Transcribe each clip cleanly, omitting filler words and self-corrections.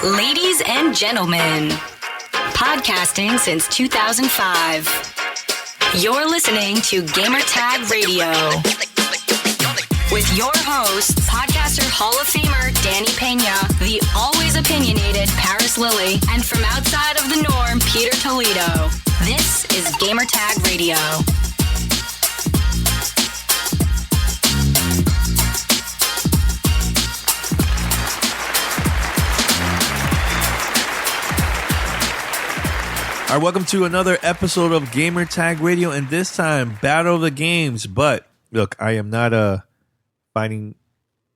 Ladies and gentlemen, podcasting since 2005. You're listening to Gamertag Radio with your host, podcaster Hall of Famer Danny Pena, the always opinionated Paris Lilly, and from outside of the norm, Peter Toledo. This is Gamertag Radio. All right, welcome to another episode of Gamertag Radio, and this time, Battle of the Games. But look, I am not a fighting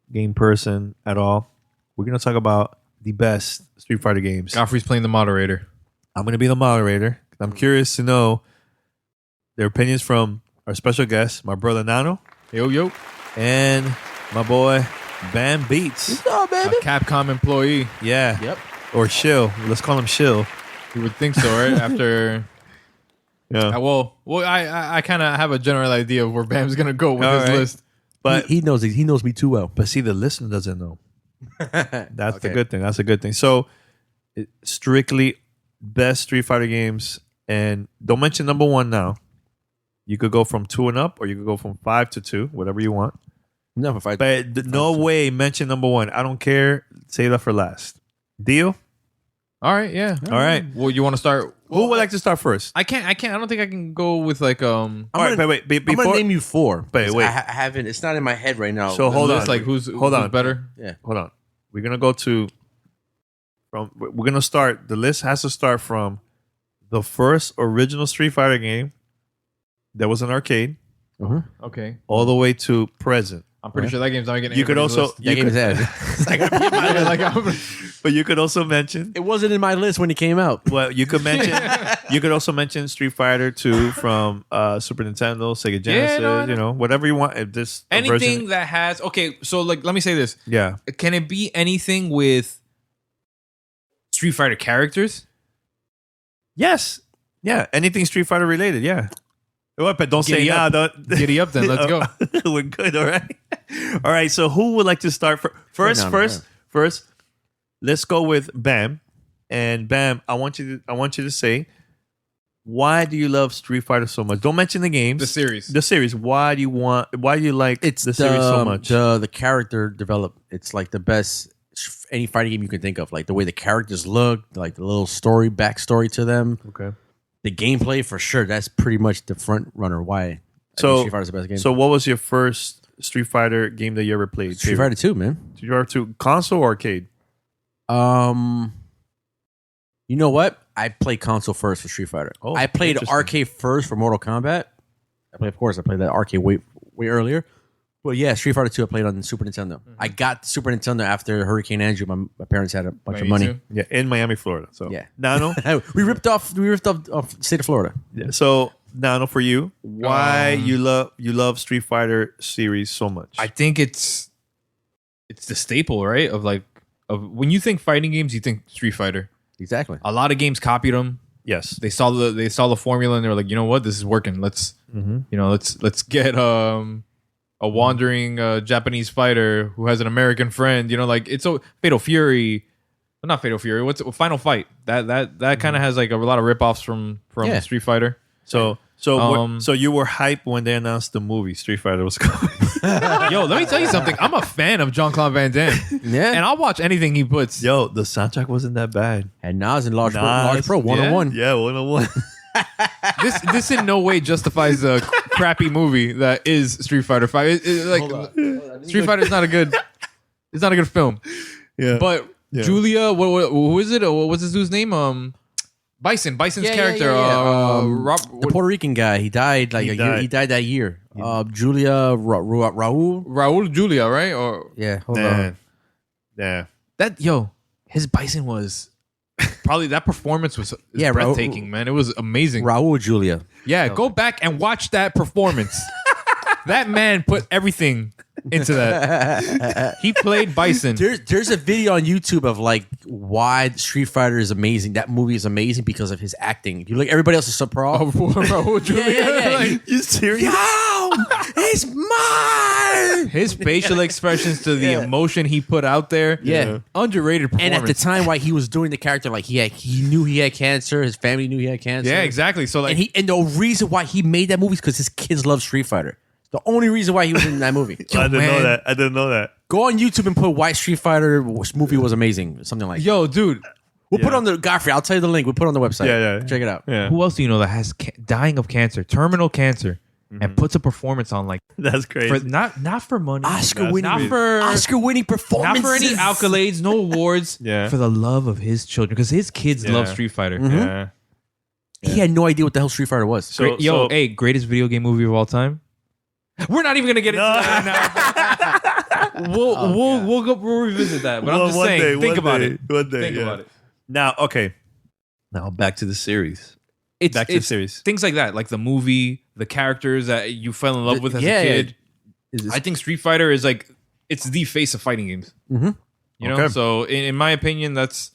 game person at all. We're going to talk about the best Street Fighter games. Godfrey's playing the moderator. I'm going to be the moderator. I'm curious to know their opinions from our special guest, my brother Nano, Yo. and my boy Bam Beats. A Capcom employee. Yeah. Yep. Or Shill. Let's call him Shill. You would think so, right? After, Yeah. I kind of have a general idea of where Bam's gonna go with All his right. list. But he knows me too well. But see, the listener doesn't know. That's the Okay. good thing. That's a good thing. So, strictly best Street Fighter games, and don't mention number one now. You could go from 2 and up, or you could go from 5 to 2, whatever you want. Never fight. But no way mention number one. I don't care. Save that for last. Deal? All right, yeah. All right. Well, you want to start? Who would like to start first? I can't. I don't think I can go with like All right, wait. I'm Before, gonna name you 4. Wait, because wait. I haven't. It's not in my head right now. So hold list, on. like who's better? Yeah. hold on. We're gonna go to from. We're gonna start. The list has to start from the first original Street Fighter game that was an arcade, Okay, all the way to present. I'm pretty sure that game's not getting. You could also, That game is head. but you could also mention. It wasn't in my list when it came out. Well, you could mention. You could also mention Street Fighter 2 from Super Nintendo, Sega Genesis. no. You know, whatever you want. If this a anything version, that has. Okay, so like, let me say this: yeah. can it be anything with Street Fighter characters? Yes. Yeah. Anything Street Fighter related. Yeah. Well, but don't say Giddy nah. up. Don't. Giddy up, then. Let's go. We're good. All right. All right. So who would like to start first? First, let's go with Bam. And Bam, I want you to say, why do you love Street Fighter so much? Don't mention the games. The series. The series. Why do you like It's the series so much? The character developed. It's like the best any fighting game you can think of. Like the way the characters look, like the little backstory to them. Okay. The gameplay for sure. That's pretty much the front runner. Why? I think Street Fighter's the best game. So what was your first Street Fighter game that you ever played? Street Fighter 2, man. Street Fighter 2, console or arcade? You know what? I played console first for Street Fighter. Oh, I played interesting. arcade first for Mortal Kombat. I played that arcade way earlier. But yeah, Street Fighter 2 I played on Super Nintendo. I got Super Nintendo after Hurricane Andrew. My parents had a bunch of money. Yeah, in Miami, Florida. So Yeah. Nano. we ripped off the state of Florida. Yeah. So Nano, for you, why you love Street Fighter series so much? I think it's the staple, right? Of when you think fighting games, you think Street Fighter. Exactly. A lot of games copied them. yes. They saw the formula and they were like, you know what, this is working. Let's let's get a wandering Japanese fighter who has an American friend. You know, like it's Fatal Fury. Well, not Fatal Fury. What's Final Fight? That kind of has like a lot of ripoffs from Yeah. Street Fighter. So you were hyped when they announced the movie Street Fighter was coming. Yo, let me tell you something. I'm a fan of Jean-Claude Van Damme. Yeah. And I'll watch anything he puts. Yo, the soundtrack wasn't that bad. And Nas and Large Nas, Pro 101. Yeah, 101. This in no way justifies the crappy movie that is Street Fighter 5. Street Fighter is not a good. It's not a good film. Yeah. But Yeah. Julia, who is it? What was this dude's name? Bison's character. The Puerto Rican guy. He died He died that year. Julia Raul. Raul Julia, right? Or Yeah. Hold Man. on. Yeah. his Bison was probably that performance was Yeah, breathtaking, man. It was amazing. Raul Julia. Yeah, go back and watch that performance. That man put everything into that. He played Bison. There's a video on YouTube of like why Street Fighter is amazing. That movie is amazing because of his acting. You look, everybody else is so pro. Raul Julia. Yeah. Like, You serious? Yo, it's mine. His facial expressions to the emotion he put out there. Yeah. Underrated performance. And at the time, while he was doing the character, like he knew he had cancer. His family knew he had cancer. Yeah, exactly. So like, And the reason why he made that movie is because his kids love Street Fighter. The only reason why he was in that movie. I didn't know that. I didn't know that. Go on YouTube and put why Street Fighter movie was amazing. Something like that. yo, dude, We'll put on the Godfrey. I'll tell you the link. We'll put it on the website. Yeah. Check it out. Yeah, who else do you know that has dying of cancer, terminal cancer, and puts a performance on like that's crazy. for not for money, Oscar-winning not for performance. not for any accolades, no awards. Yeah. For the love of his children, because his kids love Yeah. Street Fighter. Yeah. He had no idea what the hell Street Fighter was. So, Hey, greatest video game movie of all time. We're not even gonna get into that right now. We'll revisit that. But I'm just saying, think about it. One day. Think yeah. about it. Now, okay. Now back to the series. It's Back to the series. things like that, like the movie, the characters that you fell in love with as yeah, a kid. yeah. I think Street Fighter is like it's the face of fighting games. Mhm. You know, Okay. so in my opinion, it's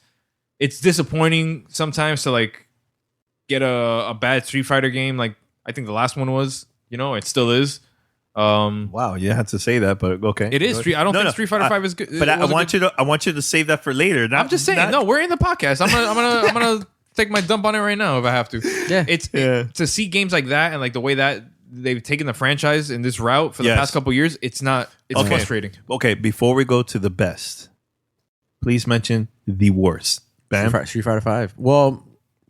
disappointing sometimes to like get a bad Street Fighter game. Like I think the last one was. You know, it still is. Wow, you had to say that, but okay. It is. I don't No, think no, Street Fighter 5 is good. But I want you to save that for later. I'm just saying. No, we're in the podcast. I'm gonna take my dump on it right now if I have to. Yeah. To see games like that and like the way that they've taken the franchise in this route for the Yes. past couple years, it's Okay. frustrating. Okay, before we go to the best, please mention the worst. Bam. Street Fighter 5. Well,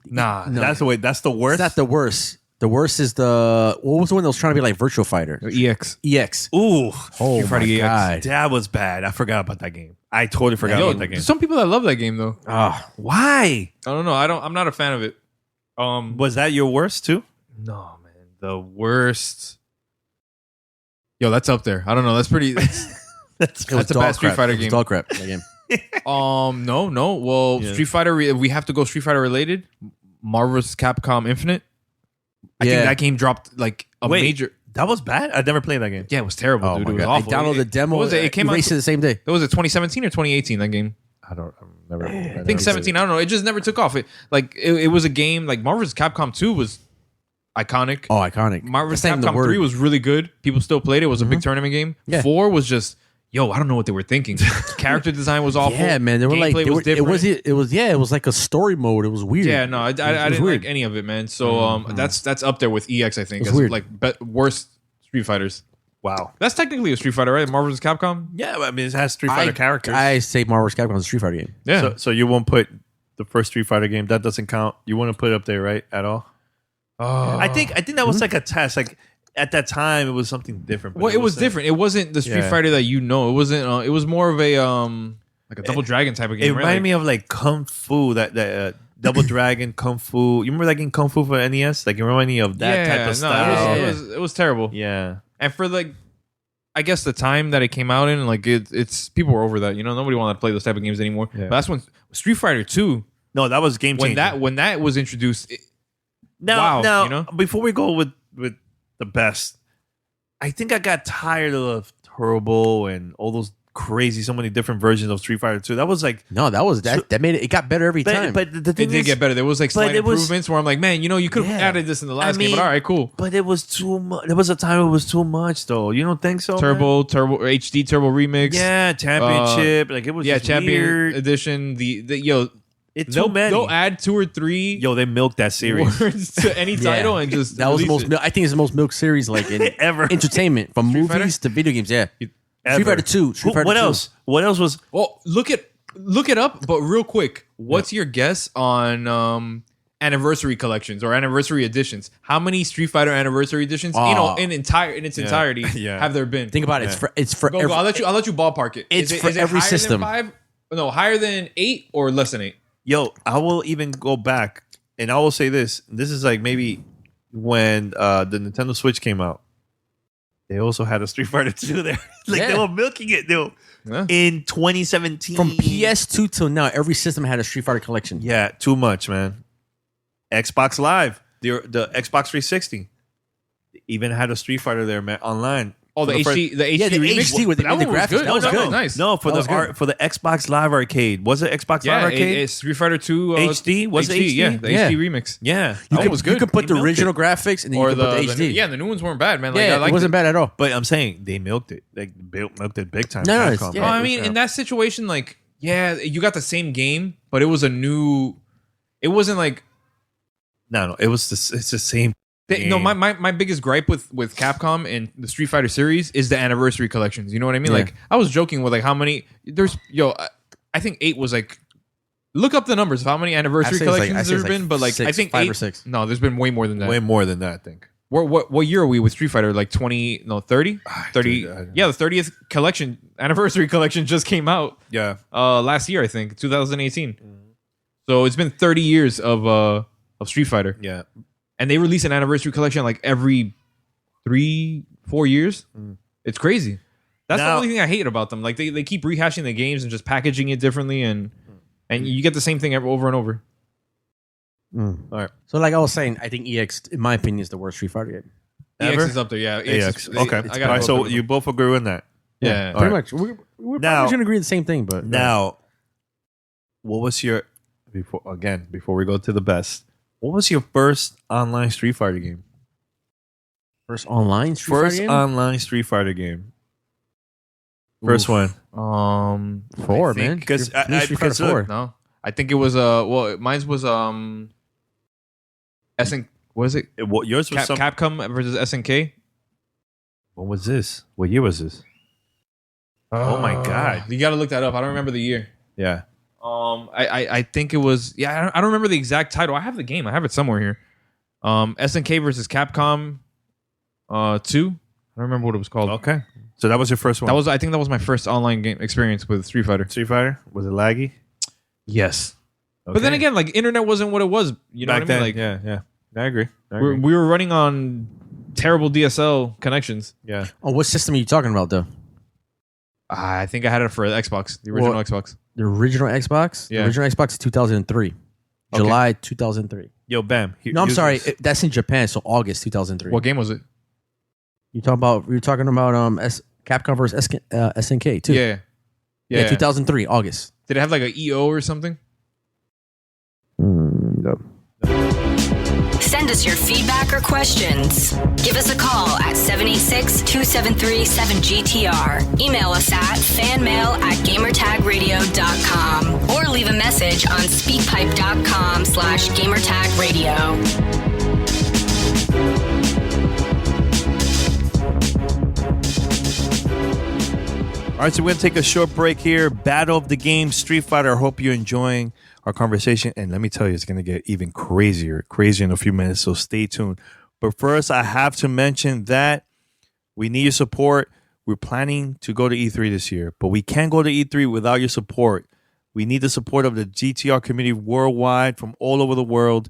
Nah, That's the way. That's the worst. it's not the worst. The worst is what was the one that was trying to be like Virtual Fighter? EX. EX. Ooh, Oh Fighter my EX. God. that was bad. I forgot about that game. I totally forgot Yo, about that game. some people that love that game though. Ah, Why I don't know. I'm not a fan of it. was that your worst too? No, man. The worst. Yo, that's up there. I don't know. That's pretty. That's That's a bad Street Fighter game. Dog crap. That game. No. Well, Yeah. Street Fighter. We have to go Street Fighter related. Marvel's Capcom Infinite. I think Yeah. that game dropped like a Wait. major. That was bad. I never played that game. Yeah, it was terrible, Oh dude. my It was God. awful. I downloaded the demo. What was it? It came out. erased it the same day. What was it? 2017 or 2018? That game. I don't. I never. I think 17. I don't know. It just never took off. It was a game like Marvel's Capcom 2 was iconic. Oh, iconic. Marvel's That's not even the Capcom word. 3 was really good. People still played it. It was a big tournament game. Yeah. 4 was just, yo, I don't know what they were thinking. Character design was awful. Yeah, man. They were like, Gameplay was different. it was like a story mode. It was weird. Yeah, no, I didn't weird. like any of it, man. So that's up there with EX, I think. It's As weird. like worst Street Fighters. Wow. That's technically a Street Fighter, right? Marvel's Capcom. Yeah, I mean, it has Street Fighter characters. I say Marvel's Capcom is a Street Fighter game. Yeah. So you won't put the first Street Fighter game. That doesn't count. You want to put it up there, right? At all? I think that was like a test. Like at that time, it was something different. but Well, it was wasn't- different. It wasn't the Street Yeah. Fighter that you know. It wasn't. It was more of a like a Double Dragon type of It game. right? reminded Like- me of like Kung Fu, that Double Dragon Kung Fu. You remember that game Kung Fu for NES? Like it reminded me of that type of style. It was terrible. Yeah. And for like, I guess the time that it came out in, like it's people were over that. You know, nobody wanted to play those type of games anymore. Yeah. But that's when Street Fighter 2, No, that was game changer. when that was introduced. Now, Wow, you know? before we go with the best, I think I got tired of Turbo and all those crazy, so many different versions of Street Fighter 2. That was like, No, that made it. It got better every time. but the It thing did is, get better. There was like slight it was- improvements where I'm like, man, you know, you could have Yeah. added this in the last I game, mean, but all right, cool. but it was too much. There was a time it was too much, though. You don't think so? man? Turbo HD Turbo Remix. Yeah, championship. Like it was Yeah, just Champion weird. Edition. The yo, It's too many. they'll add 2 or 3 Yo, they milked that series. words to any title and just that was the release most. it. I think it's the most milk series like in Ever. entertainment from Street movies Fighter? to video games. Yeah, Ever. Street Fighter 2. Street Fighter What 2. else? What else was? Well, look it up, but real quick, what's your guess on anniversary collections or anniversary editions? How many Street Fighter anniversary editions in its entirety Yeah. have there been? Think about it. It's for Go, every, I'll let you ballpark it. It's Is for it every higher system. Than 5? No, higher than 8 or less than 8. Yo, I will even go back and I will say this. This is like maybe when the Nintendo Switch came out. They also had a Street Fighter 2 there. Like they Yeah. were milking it, though. Yeah. In 2017. from PS2 till now. Every system had a Street Fighter collection. Yeah, too much, man. Xbox Live, the Xbox 360, even had a Street Fighter there, man, online. Oh, the for HD, the HD Yeah, the remix? HD with the- That one the was graphics, good. that was No, good. Nice. No, for That was the good. for the Xbox Live Arcade. Was it Xbox Yeah, Live Arcade? it's Street Fighter 2 HD? Was it HD? Yeah, the Yeah. HD remix. yeah, That You one could, was you good. could put He the milked original it. graphics and then Or you could put the the HD. yeah, the new ones weren't bad, man. Like, I yeah, liked it wasn't bad at all. But I'm saying they milked it. Like milked it big time. No, no, it's- Capcom. yeah. Oh, I mean, in that situation, like, yeah, you got the same game, but it was a new. It wasn't like no, it's the same. no. game. My biggest gripe with Capcom and the Street Fighter series is the anniversary collections. You know what I mean? Yeah. Like, I was joking with like how many there's. I think 8 was like. Look up the numbers of how many anniversary I'd say it's like- collections I'd say there's it's been, like but like I 6, think 5 or 8 6. No, there's been way more than that. Way more than that, I think. What year are we with Street Fighter? Like 20? No, 30? 30. dude, I don't Yeah, the 30th collection anniversary collection just came out. Yeah. Last year, I think, 2018. So it's been 30 years of Street Fighter, Yeah. and they release an anniversary collection like every 3-4 years. It's crazy. That's the Now- only thing I hate about them. Like they keep rehashing the games and just packaging it differently, and you get the same thing over and over. All right. So like I was saying, I think EX, in my opinion, is the worst Street Fighter game. EX Ever? is up there, yeah. AX. is- Okay. I All gotta right. go So with you them. both agree with that. yeah. All Pretty right. much. We're Now- probably going to agree the same thing, but Now, what was your before we go to the best? What was your first online Street Fighter game? first online Street First Fighter game? online Street Fighter game. First Oof. one. 4, I think- man. Because New Street Fighter because look, 4. No, I think it was mine was SN. What is it? Yours was Capcom versus SNK. What was this? What year was this? Oh my God. You got to look that up. I don't remember the year. Yeah. I think it was. Yeah, I don't remember the exact title. I have the game. I have it somewhere here. SNK versus Capcom. 2. I don't remember what it was called. Okay. So that was your first one. I think that was my first online game experience with Street Fighter. Street Fighter. Was it laggy? Yes. But then Okay. again, like internet wasn't what it was. You know Back what I mean? then, Like yeah. I agree. we were running on terrible DSL connections. Yeah. Oh, what system are you talking about, though? I think I had it for the Xbox, the original Well- Xbox. The original Xbox? Yeah. The original Xbox is 2003. Okay. July 2003. Yo, Bam. No, I'm use sorry. this. That's in Japan, so August 2003. What game was it? You're talking about Capcom versus SNK, too. Yeah. Yeah, 2003, August. Did it have like a EO or something? No. Send us your feedback or questions. Give us a call at 786-273-7GTR. Email us at fanmail@gamertagradio.com or leave a message on speakpipe.com/gamertagradio. All right, so we're going to take a short break here. Battle of the Game, Street Fighter. I hope you're enjoying our conversation. And let me tell you, it's going to get even crazier in a few minutes, so stay tuned. But first, I have to mention that we need your support. We're planning to go to E3 this year, but we can't go to E3 without your support. We need the support of the GTR community worldwide from all over the world.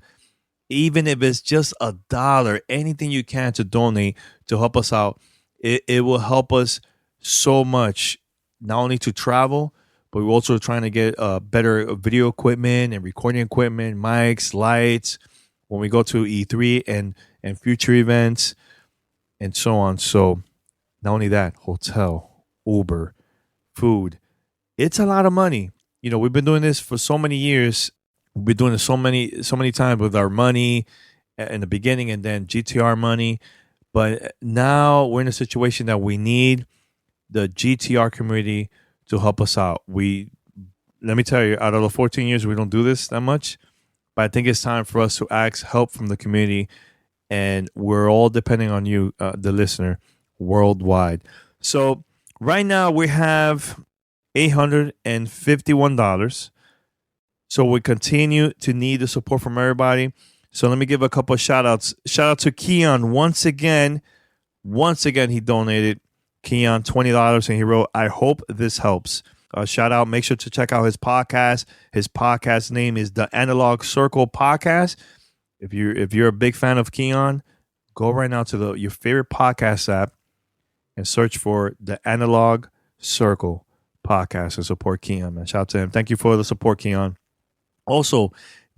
Even if it's just $1, anything you can to donate to help us out, it will help us so much, not only to travel, but we're also trying to get better video equipment and recording equipment, mics, lights, when we go to E3 and future events and so on. So not only that, hotel, Uber, food, it's a lot of money. You know, we've been doing this for so many years. We've been doing it so many times with our money in the beginning and then GTR money. But now we're in a situation that we need the GTR community to help us out. Let me tell you, out of the 14 years, we don't do this that much, but I think it's time for us to ask help from the community, and we're all depending on you, the listener, worldwide. So right now we have $851. So we continue to need the support from everybody. So let me give a couple of shout outs. Shout out to Keon once again. He donated. Keon $20 and he wrote, I hope this helps. Shout out. Make sure to check out his podcast. His podcast name is The Analog Circle Podcast. If you're a big fan of Keon, go right now to your favorite podcast app and search for The Analog Circle Podcast and support Keon, man. Shout out to him. Thank you for the support, Keon. Also,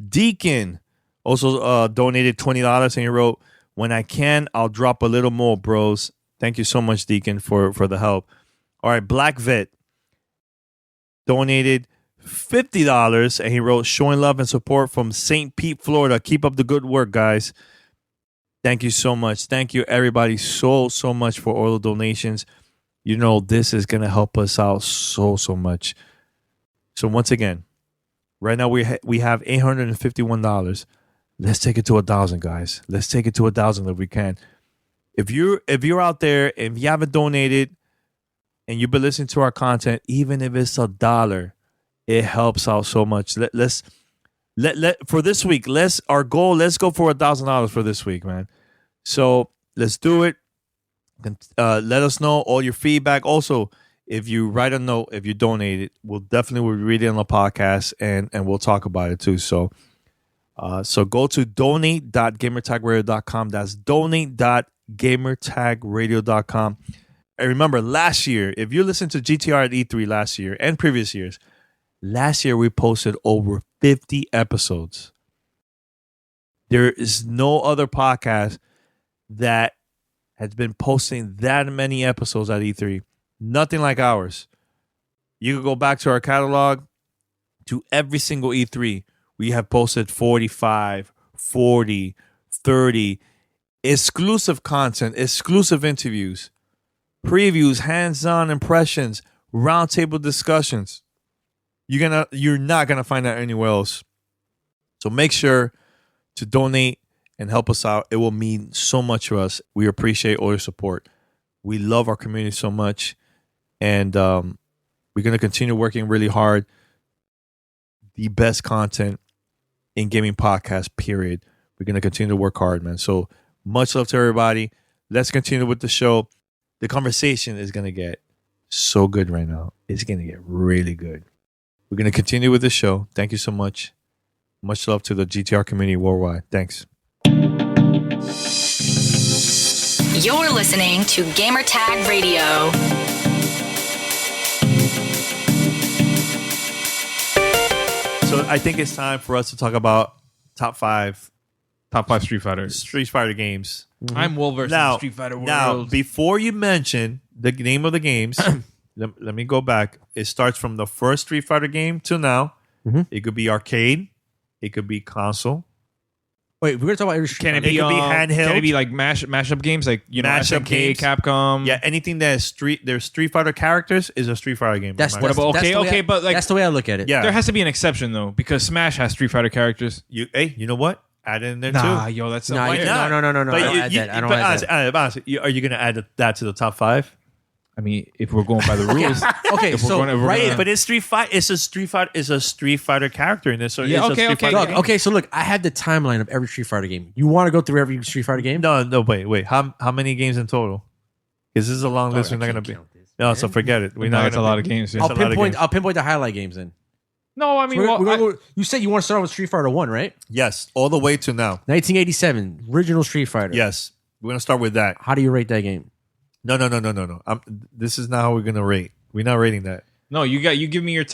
Deacon also donated $20 and he wrote, when I can, I'll drop a little more, bros. Thank you so much, Deacon, for the help. All right, Black Vet donated $50, and he wrote, showing love and support from St. Pete, Florida. Keep up the good work, guys. Thank you so much. Thank you, everybody, so much for all the donations. You know, this is going to help us out so much. So once again, right now we have $851. Let's take it to 1,000, guys. Let's take it to 1,000 if we can. If you're out there, if you haven't donated and you've been listening to our content, even if it's $1, it helps out so much. Let's for this week. Let's go for $1,000 for this week, man. So let's do it. Let us know all your feedback. Also, if you write a note, if you donate it, we'll definitely read it on the podcast and we'll talk about it too. So go to donate.gamertagradio.com. That's donate.gamertagradio.com. And remember, last year, if you listened to GTR at E3 last year and previous years, last year we posted over 50 episodes. There is no other podcast that has been posting that many episodes at E3. Nothing like ours. You can go back to our catalog, to every single E3. We have posted 45, 40, 30 exclusive content, exclusive interviews, previews, hands-on impressions, roundtable discussions. You're not gonna find that anywhere else. So make sure to donate and help us out. It will mean so much to us. We appreciate all your support. We love our community so much, and we're gonna continue working really hard. The best content in gaming podcast, period. We're gonna continue to work hard, man. So much love to everybody. Let's continue with the show. The conversation is gonna get so good right now. It's gonna get really good. We're going to continue with the show. Thank you so much. Much love to the GTR community worldwide. Thanks. You're listening to Gamertag Radio. So I think it's time for us to talk about top five Street Fighters. Street Fighter games. I'm well versed in the Street Fighter world. Now, before you mention the name of the games, let me go back. It starts from the first Street Fighter game till now. Mm-hmm. It could be arcade. It could be console. Wait, we're gonna talk about every Street Can Fighter. it be handheld? Can it be like mashup games, like Mashup SNK, games. Capcom? Yeah, anything that is there's Street Fighter characters is a Street Fighter game. That's no What matter about that's the way okay, I- but like that's the way I look at it. Yeah. there has to be an exception though, because Smash has Street Fighter characters. you know what? Add it in there Nah, too. yo, that's No, why no, not? no. I don't add that. I don't add that. Honestly, are you going to add that to the top five? I mean, if we're going by the rules, Okay, If we're so gonna- if we're right, gonna- But it's Street Fighter. It's a Street Fighter character in this. So Yeah, it's a okay, Street okay. Fighter Look, game. okay, so look, I had the timeline of every Street Fighter game. You want to go through every Street Fighter game? No, wait. How many games in total? Because this is a long list. We're not going to be. No, so forget it. We're no, not. that's a lot of games. It's I'll a lot of games. pinpoint the highlight games then. No, I mean, You said you want to start with Street Fighter 1, right? Yes, all the way to now. 1987, original Street Fighter. Yes, we're going to start with that. How do you rate that game? No. This is not how we're going to rate. We're not rating that. no, you give me your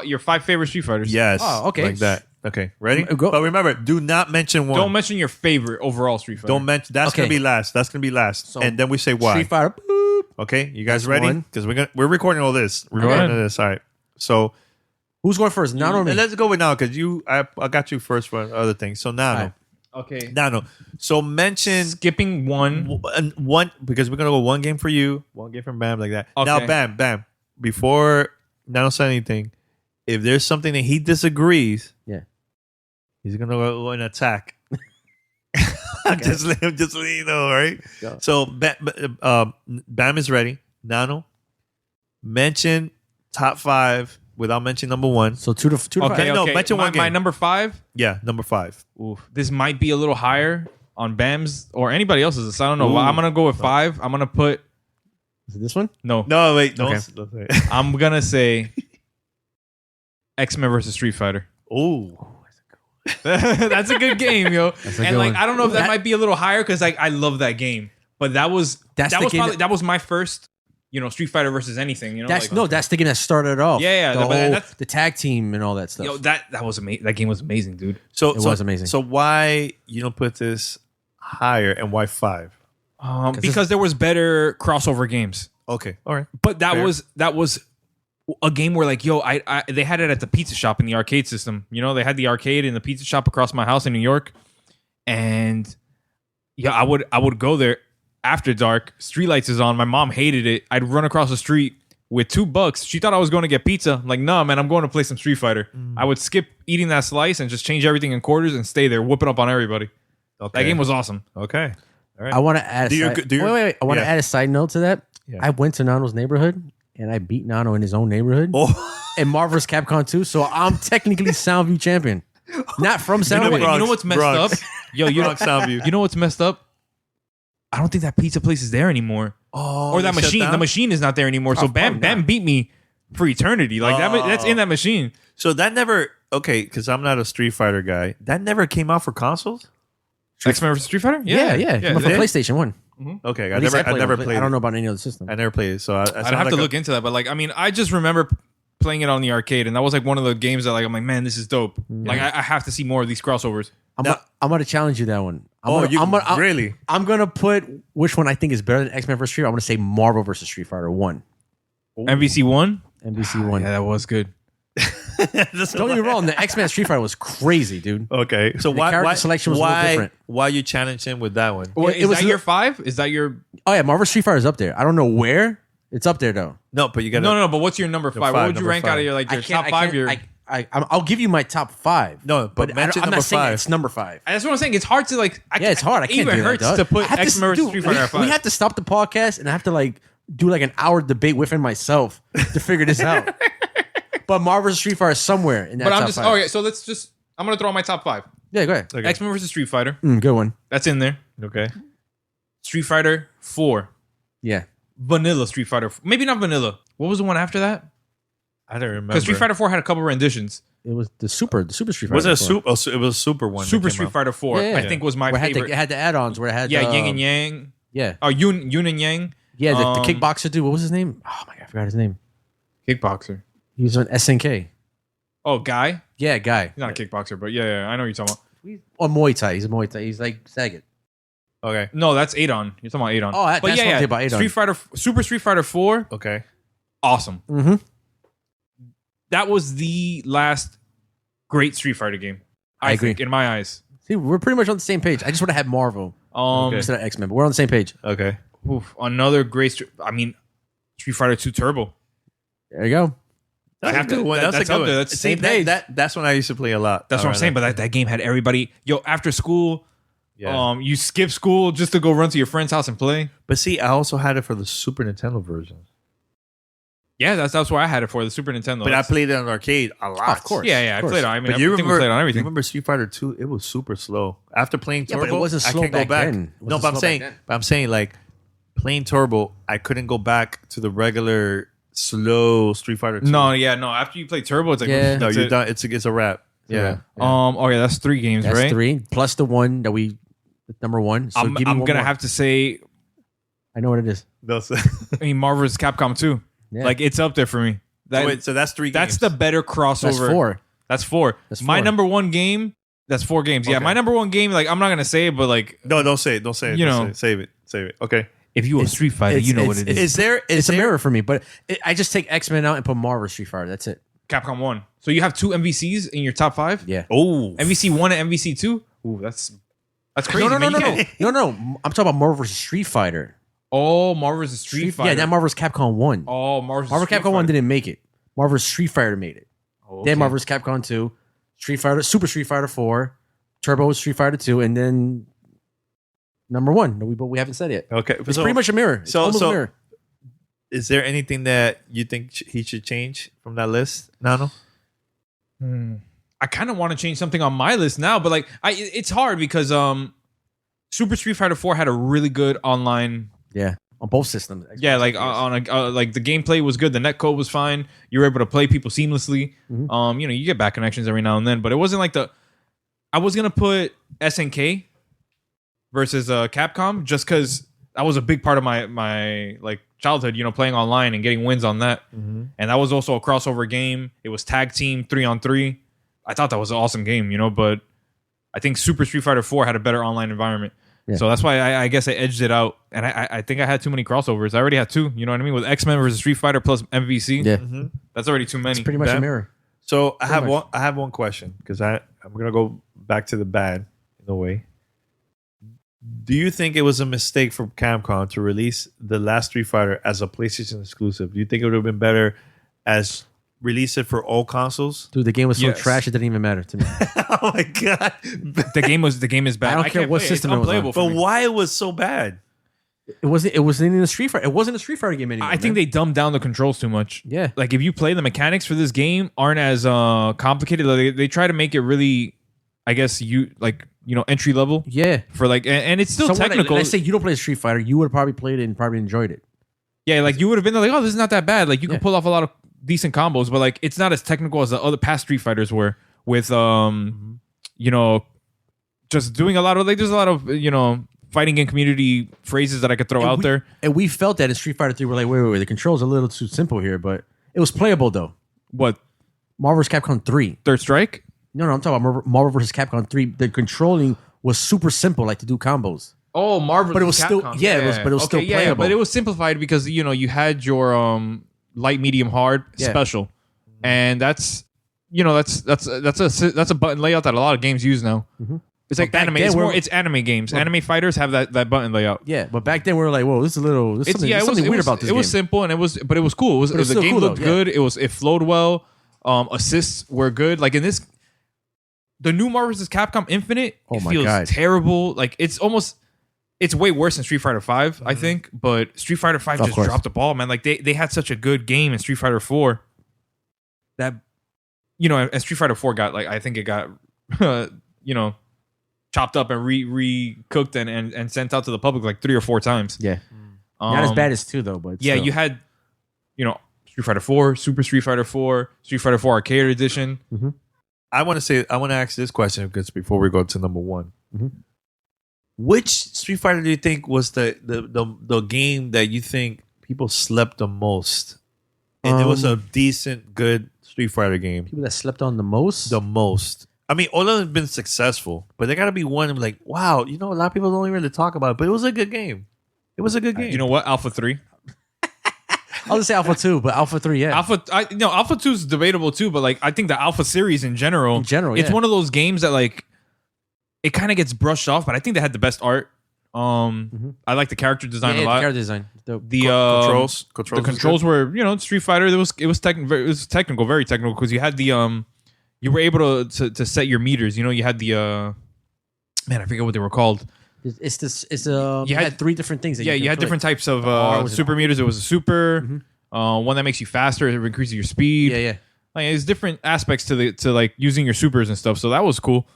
your 5 favorite Street Fighters. Yes. Oh, okay. Like that. Okay, ready? Go. But remember, do not mention one. Don't mention your favorite overall Street Fighter. Don't mention. That's Okay. gonna be last. That's gonna be last. So, and then we say why. Street Fighter. Boop. Okay, you guys That's ready? one. Because we're recording all this. We're Go recording ahead. this. All right. So Who's going first? Not only. let's go with now because I got you first for other things. So now, Alright. Okay. no. So mention Skipping one. one because we're gonna go one game for you, one game from Bam, like that. Okay. Now, Bam. Before Nano said anything, if there's something that he disagrees, Yeah. he's gonna go and attack. Okay. just let you know, right? Go. So Bam is ready. Nano, mention top 5 without mentioning number 1. So two to Okay, five. No, okay. mention one My game. number 5. Yeah, number 5. Oof. This might be a little higher on Bam's or anybody else's. So I don't know. Ooh. I'm gonna go with 5. I'm gonna put Is it this one? no. No, wait, no. Okay. Don't say it. I'm gonna say X-Men versus Street Fighter. Ooh. That's a good game, yo. a And good like one. I don't know if that That- might be a little higher because like I love that game. But that was That's the game that was my first, Street Fighter versus anything. That's like, that's the game that started it off. Yeah, The but whole, that's- the tag team and all that stuff. Yo, that was amazing. That game was amazing, dude. So It was amazing. So why you don't put this higher and why 5? Because there was better crossover games. Okay, all right. But that Fair. was a game where like, yo, I they had it at the pizza shop in the arcade system. You know, they had the arcade in the pizza shop across my house in New York. And yeah, I would go there after dark. Streetlights is on. My mom hated it. I'd run across the street with $2. She thought I was going to get pizza. I'm like, nah, man, I'm going to play some Street Fighter. I would skip eating that slice and just change everything in quarters and stay there, whooping up on everybody. Okay. That game was awesome. Okay. All right. I want to add. Wait. I want to Yeah. add a side note to that. Yeah. I went to Nano's neighborhood and I beat Nano in his own neighborhood Oh, in Marvel vs. Capcom 2. So I'm technically Soundview champion, not from Soundview. Bronx, You know what's messed Bronx. up? Yo, you know, Bronx Soundview. you know what's messed up? I don't think that pizza place is there anymore. Oh, Or that they shut machine. down? The machine is not there anymore. So Oh, Bam probably not. beat me for eternity. Like that's in that machine. So that never okay because I'm not a Street Fighter guy. That never came out for consoles. X-Men vs. Street Fighter? Yeah. yeah. For did? PlayStation 1. Okay, I At least never played played. I don't it. know about any other system. I never played it, so I'd have to look into that. But like, I mean, I just remember playing it on the arcade, and that was like one of the games that like I'm like, man, this is dope. Like I have to see more of these crossovers. I'm going to challenge you that one. Really? I'm going to put which one I think is better than X-Men vs. Street Fighter. I'm going to say Marvel vs. Street Fighter 1. MVC 1? MVC 1. Yeah, that was good. Don't get me wrong. The X-Men Street Fighter was crazy, dude. Okay, so why character selection was a little different. Why you challenged him with that one? Well, Is that your 5? Is that your... Oh, yeah. Marvel Street Fighter is up there. I don't know where. It's up there, though. No, but you got No, but what's your number 5? What would you number rank out five. of your like your I can't- top 5? I'll give you my top 5. No, but mention I'm number not saying 5. it's number 5. That's what I'm saying. It's hard to like... Yeah, it's hard. I It can't even do that, hurts dog. to put I have X-Men vs. dude, Street Fighter at 5. We have to stop the podcast, and I have to like do like an hour debate within myself to figure this out. But Marvel vs. Street Fighter is somewhere in that But I'm top just... 5. Okay, so let's just... I'm going to throw out my top 5. Yeah, go ahead. Okay. X-Men vs. Street Fighter. Good one. That's in there. Okay. Street Fighter 4. Yeah. Vanilla Street Fighter. Maybe not vanilla. What was the one after that? I don't remember. Because Street Fighter 4 had a couple renditions. It was the Super Street Fighter. Was it a before. super? It was a super one. that Super came Street out. Fighter 4, Yeah, yeah. I think, was my Where it favorite. had the add-ons where it had Yeah, Yin and Yang. Yeah. Oh, Yun and Yang. Yeah, the Um, kickboxer dude. What was his name? Oh my god, I forgot his name. Kickboxer. He was on SNK. Oh, Guy? Yeah, guy. He's not a kickboxer, but yeah, I know what you're talking about. On Muay Thai. He's a Muay Thai. He's like Saget. Okay. No, that's Adon. You're talking about Adon. Oh, that's one thing about Adon. Super Street Fighter 4, Okay. awesome. Mm-hmm. That was the last great Street Fighter game. I agree. think, in my eyes. See, we're pretty much on the same page. I just would have had Marvel Okay. instead of X-Men, but we're on the same page. Okay. Another great Street Fighter 2 Turbo. There you go. That's a good one. That's a that's good up one. there. That's the See, same page. That's when I used to play a lot. That's what I'm Alright, saying. But that game had everybody. Yo, after school, Yeah. you skip school just to go run to your friend's house and play. But see, I also had it for the Super Nintendo version. Yeah, that's where I had it for the Super Nintendo. But I played it on arcade a lot. Of course. Yeah, I played on. I mean, But you I think we remember, played on you everything. remember Street Fighter 2? It was super slow. After playing Yeah, Turbo, but it wasn't slow I can't go back back. then. It No, wasn't but I'm slow saying, back then. like playing Turbo, I couldn't go back to the regular slow Street Fighter 2. No, after you play Turbo, it's like Yeah. no, that's you're it. done. It's a wrap. Yeah. Oh yeah, that's 3 games, That's right? 3 plus the one that number 1. So I'm give me one gonna more. have to say, I know what it is. That's I mean, Marvel vs. Capcom 2. Yeah. Like it's up there for me. so that's 3 games. That's the better crossover. That's 4. That's 4. That's My 4. number 1 game. That's 4 games. Yeah, Okay. my number 1 game. Like I'm not gonna say it, but like No, don't say it. Don't say it. You Don't know. say it. Save it. Save it. Okay. if you a Street Fighter, you know what it is. Is there? It's a mirror for me, but I just take X-Men out and put Marvel Street Fighter. That's it. Capcom 1. So you have 2 MVCs in your top 5. Yeah. Oh, MVC 1 and MVC 2. Ooh, that's crazy. No. man. You can't- No. I'm talking about Marvel vs. Street Fighter. Oh, Marvel vs. Street Fighter. Yeah, that Marvel vs. Capcom 1. Oh, Marvel Marvel Street Capcom 1 Fighter. didn't make it. Marvel vs. Street Fighter made it. Oh, Then okay. Marvel vs. Capcom 2, Street Fighter, Super Street Fighter 4, Turbo Street Fighter 2, and then number 1 that we haven't said yet. okay. It's pretty much a mirror. It's almost a mirror. Is there anything that you think he should change from that list, Nano? I kind of want to change something on my list now, but like it's hard because Super Street Fighter 4 had a really good online. Yeah, on both systems. Yeah, like like the gameplay was good, the netcode was fine. You were able to play people seamlessly. Mhm. You get back connections every now and then, but it wasn't like I was gonna put SNK versus Capcom just because that was a big part of my like childhood. Playing online and getting wins on that, and that was also a crossover game. It was tag team 3-on-3. I thought that was an awesome game, but I think Super Street Fighter 4 had a better online environment. Yeah. So that's why I guess I edged it out. And I think I had too many crossovers. I already had 2. You know what I mean? With X-Men versus Street Fighter plus MVC. Yeah. That's already too many. It's pretty much a That- mirror. So I have much. one. I have one question because I'm gonna go back to the bad in a way. Do you think it was a mistake from Capcom to release the last Street Fighter as a PlayStation exclusive? Do you think it would have been better as release it for all consoles? Dude, the game was so Yes. trash it didn't even matter to me. Oh my god! The game is bad. I don't care can't what play it. system it's it was on. unplayable for But me. why it was so bad? It wasn't even a Street Fighter. It wasn't a Street Fighter game anymore. I think man. they dumbed down the controls too much. Yeah. Like if you play the mechanics for this game aren't as complicated. Like, they try to make it really, I guess entry level Yeah. for like, and it's still So when technical. let's say you don't play Street Fighter, you would have probably played it and probably enjoyed it. Yeah, like you would have been like, oh, this is not that bad. Like you Yeah. can pull off a lot of decent combos, but like it's not as technical as the other past Street Fighters were with just doing a lot of there's a lot of fighting game community phrases that I could throw out there. And we felt that in Street Fighter 3. We're like, wait, the controls are a little too simple here, but it was playable though. What, Marvel vs. Capcom 3. Third Strike? No, I'm talking about Marvel vs. Capcom 3. The controlling was super simple, like to do combos. Oh, Marvel. But it was still- yeah, it was- but it was still playable. But it was simplified because you had your light, medium, hard, Yeah. special, and that's a button layout that a lot of games use now. It's like back anime. then It's anime games. Anime fighters have that button layout. Yeah, but back then we were like, whoa, this is a little. There's something, something weird about this It was game. simple and it was cool. was The still game cool, looked though, yeah. good. It flowed well. Assists were good. Like in this, the new Marvel vs. Capcom Infinite, Oh it my feels God. terrible. Like it's way worse than Street Fighter 5, I think. But Street Fighter 5 Of just course. dropped the ball, man. Like they had such a good game in Street Fighter 4 that and Street Fighter 4 got I think it got chopped up and re-cooked and sent out to the public like 3 or 4 times. Yeah, not as Um, bad as 2 though. But yeah, still. you had, Street Fighter 4, Super Street Fighter 4, Street Fighter 4 Arcade Edition. I want to ask this question because before we go to number one, Mhm. which Street Fighter do you think was the game that you think people slept the most, and it was a decent, good Street Fighter game? people that slept on the most. The most. I mean, all of them have been successful, but there got to be one like, wow, a lot of people don't really talk about it, but it was a good game. It was a good game. You know what? Alpha 3. I'll just say Alpha 2, but Alpha 3, yeah. Alpha 2 is debatable too, but I think the Alpha series in general, it's yeah. one of those games that it kind of gets brushed off, but I think they had the best art. I like the character design yeah, a lot. the character design. The controls. The controls were, Street Fighter. It was technical, very technical, because you had the you were able to set your meters. You had the man, I forget what they were called. It's this. It's you You had had 3 different things. That Yeah, you you had can different click. types of R was it super R? meters. It was a super, one that makes you faster, it increases your speed. Yeah, yeah. Like there's different aspects to using your supers and stuff. So that was cool.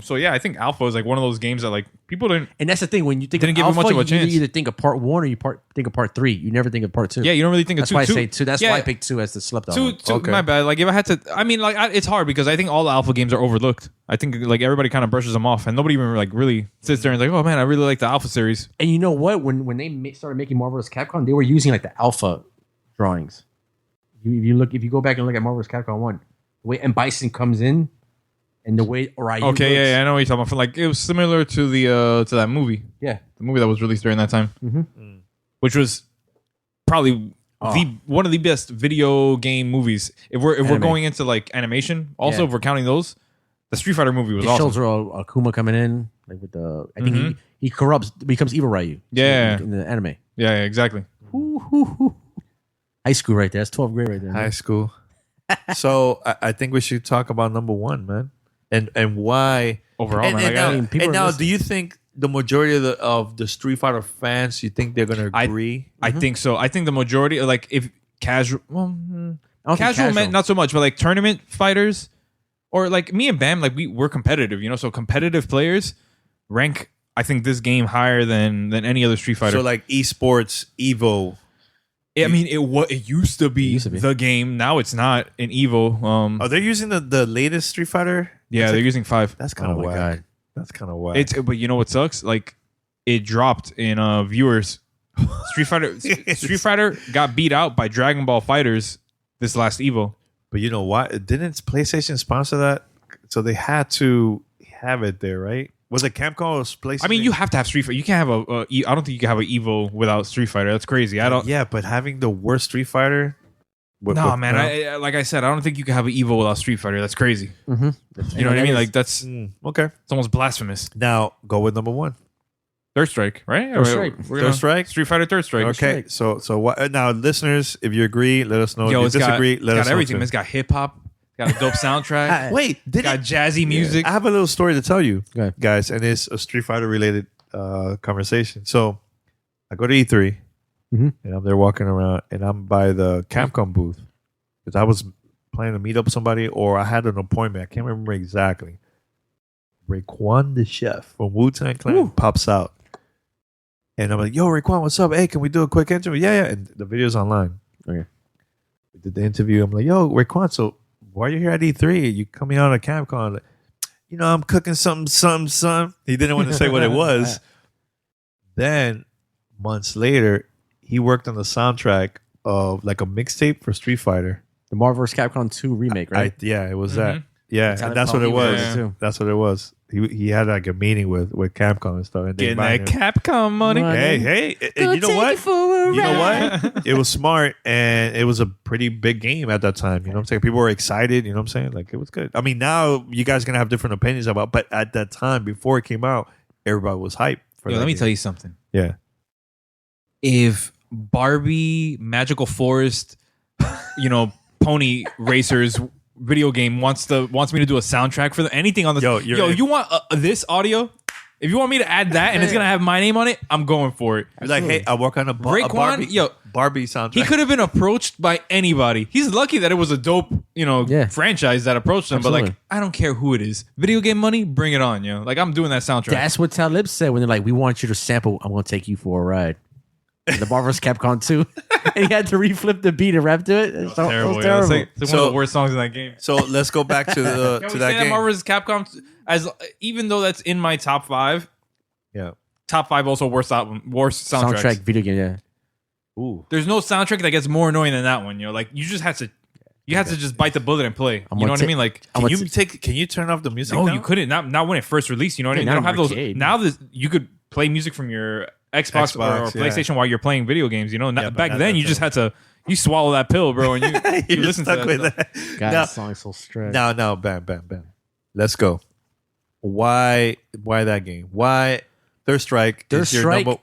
So yeah, I think Alpha is one of those games that people didn't. And that's the thing when you think Didn't of give it Alpha, much of a you chance. either think of part 1 or you think of part 3. You never think of part 2. Yeah, you don't really think that's of why I two. say 2. That's yeah, why I picked 2 as the slept on. Two. Okay. My bad. If I had to, it's hard because I think all the Alpha games are overlooked. I think everybody kind of brushes them off, and nobody even really sits there and oh man, I really like the Alpha series. And you know what? When they started making Marvel vs. Capcom, they were using the Alpha drawings. If you go back and look at Marvel vs. Capcom 1, the way M. Bison comes in, and the way Ryu Okay, looks, yeah, I know what you're talking about. It was similar to the to that movie. yeah. The movie that was released during that time, Mhm. which was probably one of the best video game movies. If we're Anime. going into animation, also Yeah. if we're counting those, the Street Fighter movie was It awesome. shows Akuma coming in, with the. I think he corrupts, becomes evil Ryu. Yeah. in the anime. Yeah, exactly. High school right there. That's 12th grade right there. High school. So I think we should talk about number one, man, and why Overall, And, man, and now, mean, people and are now listening. do you think the majority of the Street Fighter fans, you think they're gonna agree? I think so. I think the majority, if casual, I don't think casual meant not so much, but tournament fighters, or me and Bam, we're competitive, so competitive players rank, I think, this game higher than any other Street Fighter. So esports, Evo. It used to be used to be. the game. Now it's not in Evo. Are they using the latest Street Fighter? Yeah, they're using 5. That's kind Oh of my whack. God. That's kind of whack. But you know what sucks? It dropped in viewers. Street Fighter got beat out by Dragon Ball Fighters this last Evo. But you know what? Didn't PlayStation sponsor that? So they had to have it there, right? Was it Capcom or PlayStation? I mean, you have to have Street Fighter. You can't have I don't think you can have an Evo without Street Fighter. That's crazy. I don't. Yeah, but having the worst Street Fighter. No, man. I like I said, I don't think you can have an Evo without Street Fighter. That's crazy. Mm-hmm. You know what I mean? Like that's Okay. it's almost blasphemous. Now go with number one. Third Strike, right? Third Strike. Third Strike. Street Fighter Third Strike. Okay. So what? Now, listeners, if you agree, let us know. Yo, if you disagree, let us got know. everything. too. It's got hip hop. Got a dope soundtrack. Wait, It's got jazzy music. I have a little story to tell you, Go ahead. guys, and it's a Street Fighter related conversation. So I go to E3, Mhm. and I'm there walking around, and I'm by the Capcom booth because I was planning to meet up with somebody, or I had an appointment. I can't remember exactly. Raekwon the Chef from Wu-Tang Clan pops out, and I'm like, "Yo, Raekwon, what's up? Hey, can we do a quick interview?" Yeah. And the video's online. Okay. We did the interview. I'm like, "Yo, Raekwon, so why are you here at E3? You coming out of Capcom?" Like, I'm cooking something. He didn't want to say what it was. Then months later, he worked on the soundtrack of like a mixtape for Street Fighter. The Marvel vs. Capcom 2 remake, right? It was that. Yeah, That's how and they that's what it call was. it, too. That's what it was. He had like a meeting with Capcom and stuff. And they Getting that invited him. Capcom money. Money. Hey, and you know what? You know what? It was smart, and it was a pretty big game at that time. You know what I'm saying? People were excited. You know what I'm saying? Like, it was good. I mean, now you guys are going to have different opinions about, but at that time, before it came out, everybody was hyped for Yo, that let me game. tell you something. Yeah. If Barbie Magical Forest, Pony Racers video game wants me to do a soundtrack for anything on this. Yo, you're in. You want this audio? If you want me to add that and it's gonna have my name on it, I'm going for it. You're like, hey, I work on a Raekwon, Barbie soundtrack. He could have been approached by anybody. He's lucky that it was a dope, franchise that approached him. Absolutely. But like, I don't care who it is. Video game money, bring it on, yo. Like, I'm doing that soundtrack. That's what Talib said when they're like, we want you to sample. I'm going to take you for a ride. The Marvel vs. Capcom 2. And he had to reflip the beat and rap to it. It's terrible. It was Yeah. terrible. It's one of the worst songs in that game. So let's go back to the Can to we that say that game. Marvel vs. Capcom, even though that's in my top 5, Yeah. top 5 also worst soundtracks. Soundtrack video game, yeah. Ooh. There's no soundtrack that gets more annoying than that one, yo. Like, you just had to, just bite the bullet and play. I'm You know gonna what I mean? Like, Can you turn off the music? no, now? you couldn't. Not when it first released. You know what I mean? Yeah, They don't not have in those arcade. now. You could play music from your Xbox or Xbox, yeah. PlayStation while you're playing video games. You know, but back not then that you just had to swallow that pill, bro, and you You're listen to stuck that with stuff. that. God, Now- that song is so stressed. Now, bam. Let's go. Why that game? Why Third Strike is your number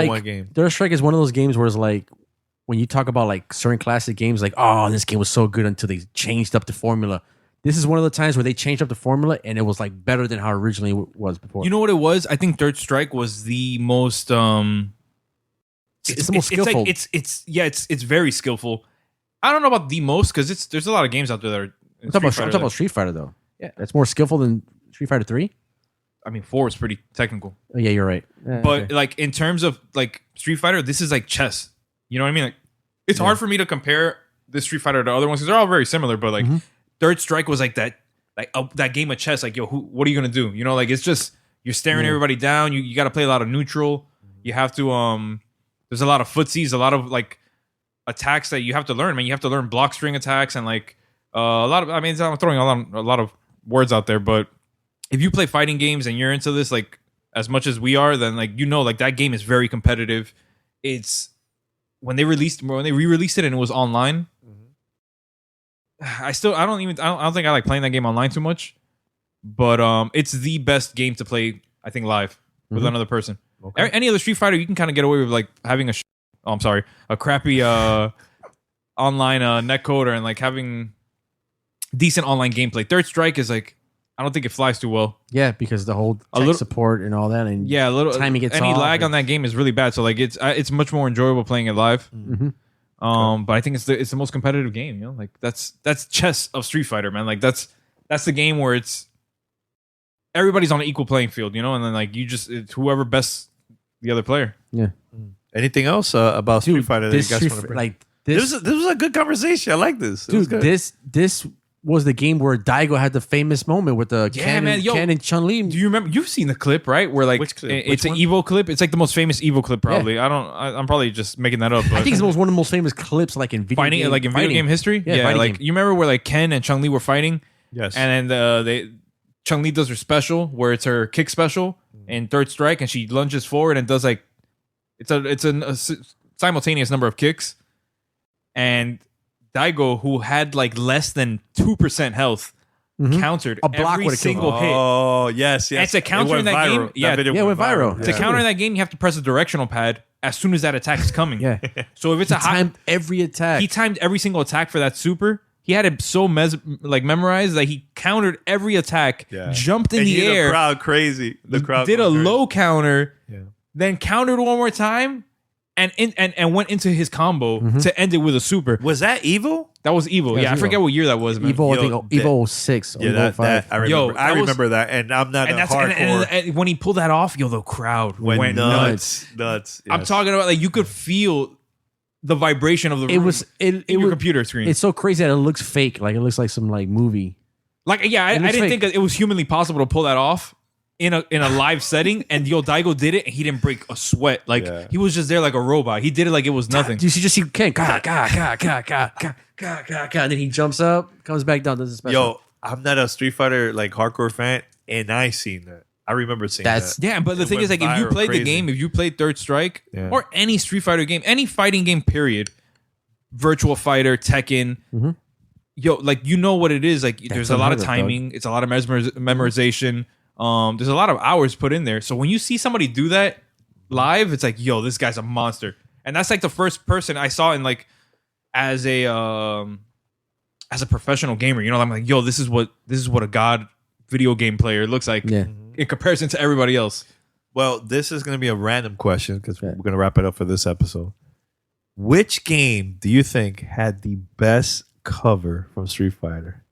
one game? Third Strike is one of those games where it's like, when you talk about like certain classic games, like, oh, this game was so good until they changed up the formula. This is one of the times where they changed up the formula and it was like better than how it originally was before. You know what it was? I think Third Strike was the most. It's the most skillful. It's very skillful. I don't know about the most because there's a lot of games out there that are. I'm talking about Street Fighter though. Yeah, that's more skillful than Street Fighter 3. I mean, 4 is pretty technical, Oh, yeah, you're right. Yeah, but okay. like in terms of like Street Fighter, this is like chess. You know what I mean? Like, it's hard for me to compare this Street Fighter to other ones because they're all very similar. But like Third Strike was like that, that game of chess. Like, yo, what are you gonna do? You know, like it's just you're staring everybody down. You got to play a lot of neutral. You have to there's a lot of footsies, a lot of like attacks that you have to learn. Man, you have to learn block string attacks and like a lot of. I mean, I'm throwing a lot of words out there, but if you play fighting games and you're into this like as much as we are, then like like that game is very competitive. It's when they re-released it and it was online. I don't think I like playing that game online too much, but it's the best game to play. I think live with another person. Okay. Any other Street Fighter, you can kind of get away with like having a crappy online netcoder and like having decent online gameplay. Third Strike is like, I don't think it flies too well. yeah, because the whole tech support and all that, and Yeah, a little timing gets any off lag and- on that game is really bad. So like it's much more enjoyable playing it live. But I think it's the most competitive game. You know, like that's chess of Street Fighter, man. Like that's the game where it's everybody's on an equal playing field. You know, and then like it's whoever best the other player. yeah. Anything else about Street Fighter that you this guys Street want to Fi- bring? like this this, was a good conversation. I like this. It was dude. good. This was the game where Daigo had the famous moment with the Yeah, man. Yo, Ken and Chun-Li. Do you remember? You've seen the clip, right? Where like Which clip? it's Which an Evo clip. It's like the most famous Evo clip, probably. I'm probably just making that up. But I think it's one of the most famous clips, like in video fighting, game, like in video game history. Yeah, fighting like game. you remember where like Ken and Chun-Li were fighting, Yes. and then Chun-Li does her special, where it's her kick special in Third Strike, and she lunges forward and does like it's a simultaneous number of kicks. And Daigo, who had like less than 2% health, countered A block every would've killed single him. hit. Oh, yes. And to counter in that game, video Yeah, it went viral. To Yeah. counter in that game, you have to press a directional pad as soon as that attack is coming. Yeah. So if it's He a high, timed every attack. he timed every single attack for that super. He had it so memorized that he countered every attack, jumped in And the you air, The crowd crazy. The crowd did a going crazy. low counter, Yeah. then countered one more time, and went into his combo to end it with a super. Was that evil? That was evil. Yeah, Yeah, I Evo. forget what year that was, man. Evo, I Yo, think Evo 06 or Yeah, Evo 5. I remember. Yo, I that was- remember that, and I'm not And a that's hardcore. and when he pulled that off, the crowd went nuts. nuts. I'm yes. talking about like you could feel the vibration of the It room was in it your was computer screen. it's so crazy that it looks fake. Like it looks like some like movie. Like, yeah, I It looks didn't fake. think it was humanly possible to pull that off in a live setting. And Daigo did it, and he didn't break a sweat. Like he was just there like a robot. He did it like it was nothing. Do you just see Ken? And then he jumps up, comes back down, does his special. Yo, I'm not a Street Fighter like hardcore fan, and I seen that. I remember seeing That's- that. Yeah, but the It thing is, went like, if you viral played the crazy. game, if you played Third Strike Yeah. or any Street Fighter game, any fighting game, period, Virtual Fighter, Tekken, yo, like you know what it is. Like, there's a lot of unheard of, dog. timing. It's a lot of memorization. There's a lot of hours put in there. So when you see somebody do that live, it's like, yo, this guy's a monster. And that's like the first person I saw in like as a professional gamer. You know, I'm like, yo, this is what a god video game player looks like Yeah. in comparison to everybody else. Well, this is going to be a random question because Okay. we're going to wrap it up for this episode. Which game do you think had the best cover from Street Fighter?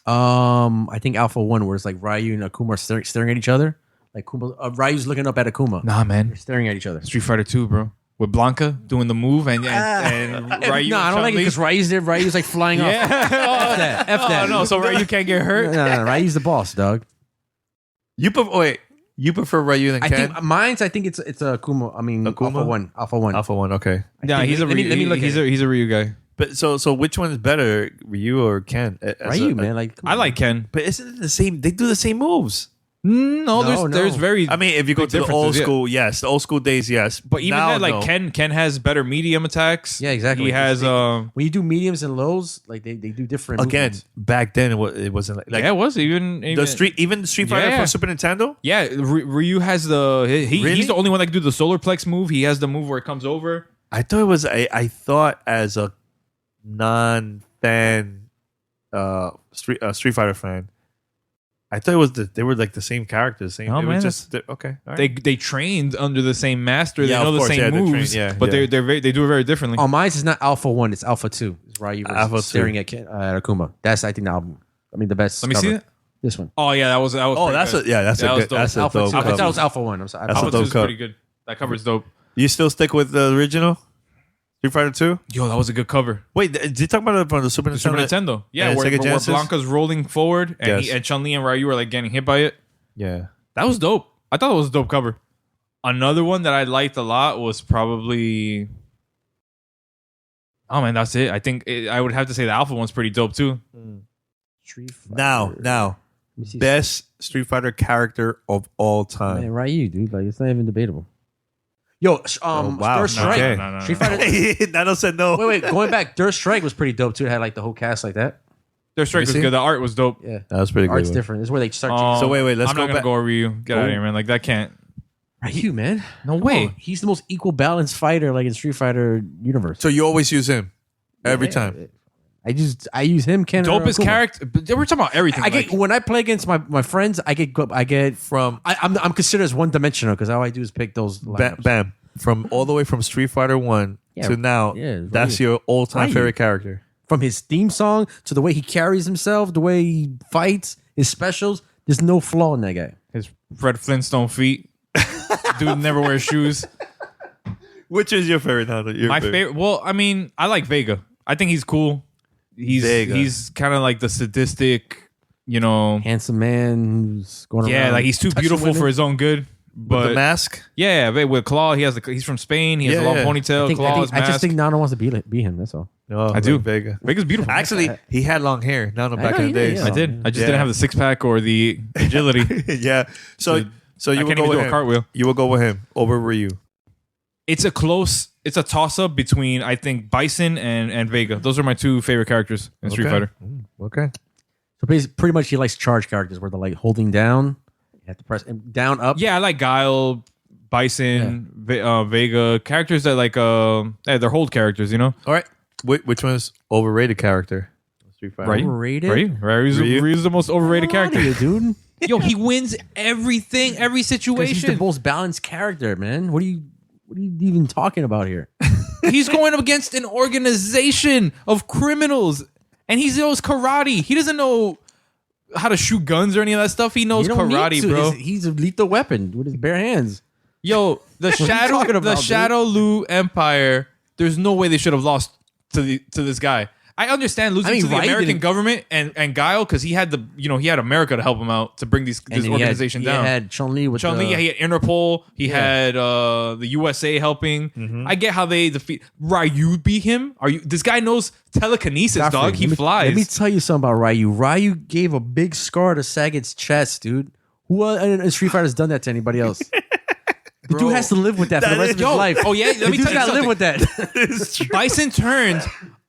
I think Alpha 1, where it's like Ryu and Akuma are staring at each other. Like Ryu's looking up at Akuma. Nah, man. They're staring at each other. Street Fighter 2, bro. With Blanca doing the move and Ryu. No, I don't like it because Ryu's there. Ryu's like flying off. Yeah. F that. F that. Oh, no, so Ryu can't get hurt? No, Ryu's the boss, dog. You prefer Ryu than I Ken? think mine's. I think it's Akuma. I mean, Akuma? Alpha 1. Alpha 1, okay. Yeah, he's a Let me Ryu. look He's at a Ryu guy. But so which one is better, Ryu or Ken? Ryu, man. Like come I on. like Ken. But isn't it the same? They do the same moves. No, No, there's no. very. I mean, if you go big to the old differences, yeah. school, yes, the old school days, yes. But even Now, then, like no. Ken has better medium attacks. Yeah, exactly. He has When you do mediums and lows, like they do different. Again, movements. back then it wasn't like yeah, it was even the Street Fighter Yeah. for Super Nintendo. Yeah, Ryu has the Really? he's the only one that can do the solar plex move. He has the move where it comes over. I thought it was. I thought as a non-fan Street Fighter fan, I thought it was they were like the same characters. Same. No, it man, was just okay. All right. They trained under the same master. Yeah, they know of the course, same yeah, they're trained, moves. yeah, but yeah. they do it very differently. Oh, mine's is not Alpha 1. It's Alpha 2. It's Ryu versus Alpha 2. staring at Akuma. That's I think the album. I mean the best. Let me see cover. it. This one. Oh yeah, that was. Oh, pretty that's good. a that's That a was good dope. that's a Alpha dope 2. I thought cover. that was Alpha 1. I'm sorry. That's Alpha a dope 2 is cover. pretty good. That cover's dope. You still stick with the original Street Fighter 2? Yo, that was a good cover. Wait, did you talk about it from the Super The Nintendo? Super Nintendo. Yeah, and where Sega Genesis? Blanca's rolling forward and, Yes. and Chun-Li and Ryu are like getting hit by it. Yeah. That was dope. I thought it was a dope cover. Another one that I liked a lot was probably. Oh man, that's it. I think I would have to say the Alpha one's pretty dope too. Street Fighter. Now, Let me see. best Street Fighter character of all time. Man, Ryu, dude. Like it's not even debatable. Yo, wow. Third Strike. Okay. No. Street Fighter. Nano said no. Wait. Going back, Third Strike was pretty dope too. It had like the whole cast like that. Their strike You was see? good. The art was dope. Yeah, That was pretty good. art's one. different. This is where they start. So wait, let's I'm go not gonna back- go Ryu. Get out of here, man. Like that can't. Ryu, man. No Come way. on. He's the most equal balanced fighter like in Street Fighter universe. So you always use him every Yeah. time. I use him. Ken. or Dopest Akuma. character. But we're talking about everything. I get like, when I play against my friends. I get From I'm considered as one dimensional because all I do is pick those. bam, lineups. bam, from all the way from Street Fighter 1 Yeah, to now. yeah, that's Ryu. your all-time Ryu. favorite character. From his theme song to the way he carries himself, the way he fights, his specials. There's no flaw in that guy. his Fred Flintstone feet. Dude never wears shoes. Which is your favorite? Nano? Your My favorite. Well, I mean, I like Vega. I think he's cool. Vega. He's kind of like the sadistic, you know. Handsome man who's going around. Yeah, like he's too touching beautiful women. for his own good. With the mask. Yeah, with Claw, he's from Spain. He has a long ponytail. I just think Nano wants to be him. That's all. Oh, I do. Vega. Vega's beautiful. Actually, he had long hair. Now, back in the days. I did. I just didn't have the 6-pack or the agility. Yeah. So you I would can't go even with do a him. cartwheel. You will go with him over Ryu. It's a toss up between, I think, Bison and Vega. Those are my two favorite characters in Street Fighter. Okay. So pretty much he likes charge characters where they're like holding down. You have to press down, up. Yeah, I like Guile, Bison, Vega, characters that like they're hold characters, you know? All right. Which one's overrated character? Street Fighter. Right? Overrated? Ryu's the most overrated character. Here, dude. Yo, he wins everything, every He's the situation. most balanced character, man. What are you even talking about here? He's going up against an organization of criminals, and he knows karate. He doesn't know how to shoot guns or any of that stuff. He knows You don't karate, need to. bro. He's a lethal weapon with his bare hands. Yo, the you talking about, dude? Shadow Lu Empire. There's no way they should have lost to this guy. I understand losing to the Ryu American didn't- government and Guile because he had he had America to help him out to bring this And then organization down. He had Chun-Li with Chun-Li, he had Interpol, he Yeah. had the USA helping. I get how they defeat Ryu. Beat him. This guy knows telekinesis, Godfrey, dog. He let me- flies. Let me tell you something about Ryu. Ryu gave a big scar to Saget's chest, dude. Who in Street Fighter has done that to anybody else? The dude has to live with that for the rest of his life. Oh yeah, let The me dude's tell you gotta live something. with that. Bison turned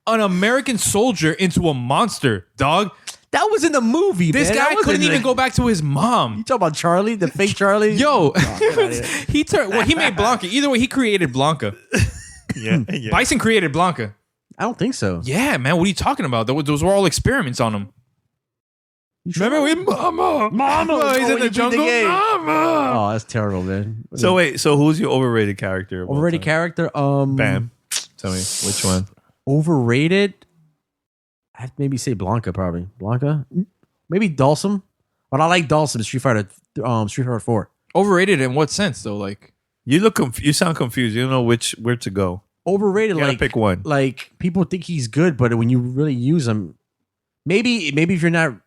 an American soldier into a monster, dog. That was in the movie. This man. That guy wasn't couldn't even like- go back to his mom. You talk about Charlie, the fake Charlie? Yo, get outta here. he turned. Well, he made Blanca. Either way, he created Blanca. Yeah. Bison created Blanca. I don't think so. Yeah, man. What are you talking about? Those were all experiments on him. Remember with Mama? Mama, he's in the jungle. Mama. Oh, that's terrible, man. So wait. So who's your overrated character? of all Overrated time? character? Bam. Tell me which one. Overrated? I'd maybe say Blanca, probably. Blanca? Maybe Dhalsim. But I like Dhalsim, Street Fighter 4. Overrated in what sense though? Like You look. You sound confused. You don't know where to go. Overrated, You gotta like pick one. Like people think he's good, but when you really use him, maybe if you're not